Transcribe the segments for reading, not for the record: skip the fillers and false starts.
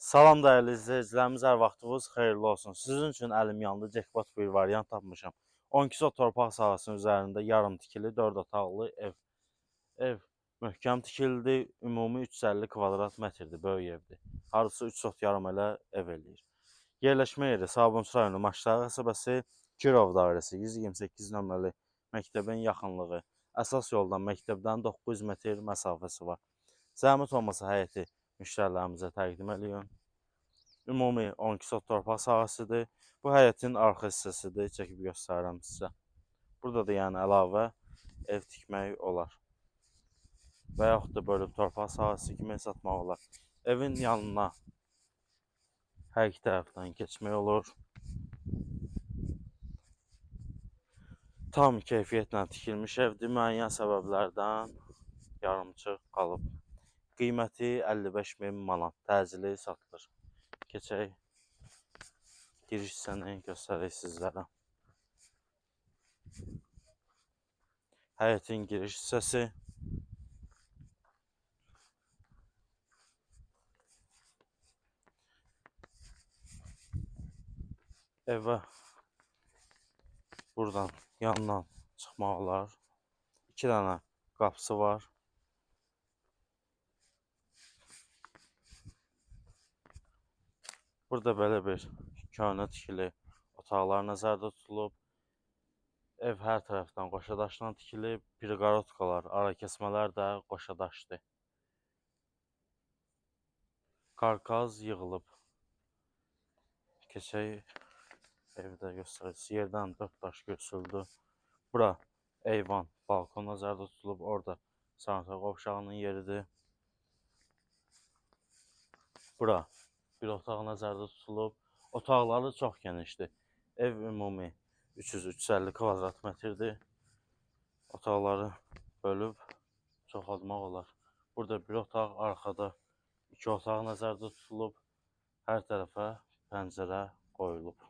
Salam dəyərli izləyicilərimiz, hər vaxtınız xeyirli olsun. Sizin üçün əlim yanında jackpot bir variant tapmışam. 12 sot torpaq sahəsinin üzərində yarım tikili 4 otaqlı ev. Ev möhkəm tikildi, ümumi 350 kvadrat metrdir, böyük evdir. Hardasa 3 sot yarım elə ev eləyir. Yerləşmə yeri Sabunçu rayonu Maşdağ qəsəbəsi, Kirov dairəsi 128 nömrəli məktəbin yaxınlığı. Əsas yoldan məktəbdən 900 metr məsafəsi var. Zəhmət olmasa həyəti müştərilərimizə təqdim ediyorum. Ümumi 12 sot torpaq sahəsidir. Bu həyətin arxa hissəsidir. Çəkib göstərirəm sizə. Burada da yəni əlavə ev tikmək olar. Və yaxud da bölüb torpaq sahəsi kimi satmaq olar. Evin yanına hər iki tərəfdən keçmək olur. Tam keyfiyyətlə tikilmiş evdir. Müəyyən səbəblərdən yarımçıq qalıb. Qiyməti 55.000 manat, təcili satılır. Keçək giriş hissəni göstərək sizlərə. Həyətin giriş hissəsi. Evə buradan yandan çıxmaq olar. 2 dənə qapısı var. Burada belə bir köhnə tikili otaqlar nəzərdə tutulub. Ev hər tərəfdən qoşadaşla tikilib. Pirqarotkalar, arakəsmələr də qoşadaşdır. Karkaz yığılıb. Keçək evdə göstəririz. Yerdən 4 daş götürüldü. Bura eyvan, balkon nəzərdə tutulub. Orada sanitar qovşağının yeridir. Bura bir otaq nəzərdə tutulub. Otaqları çox genişdir. Ev ümumi 300-350 kvadrat metrdir. Otaqları bölüb çoxaltmaq olar. Burada bir otaq, arxada 2 otaq nəzərdə tutulub. Hər tərəfə pəncərə qoyulub.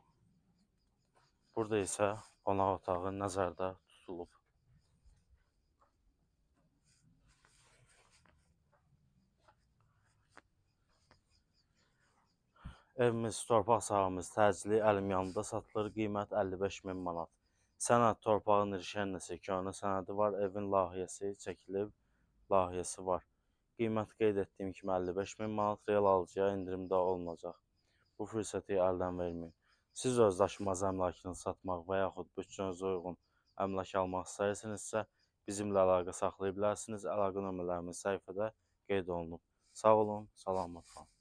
Burada isə qonaq otağı nəzərdə tutulub. Evimiz, torpaq sahəmiz təcili əlim yanında satılır. Qiymət 55.000 manat. Sənəd torpağın irşənləsi, köhnə sənədi var. Evin layihəsi çəkilib, layihəsi var. Qiymət qeyd etdiyim kimi 55.000 manat, real alıcıya endirimdə olunacaq. Bu fürsəti əldən verməyin. Siz öz daşınmaz əmlakını satmaq və yaxud bütçənizə uyğun əmlak almaq istəyirsinizsə, bizimlə əlaqə saxlaya bilərsiniz. Əlaqə nömrələrimiz səhifədə qeyd olunub. Sağ olun, salamat qalın.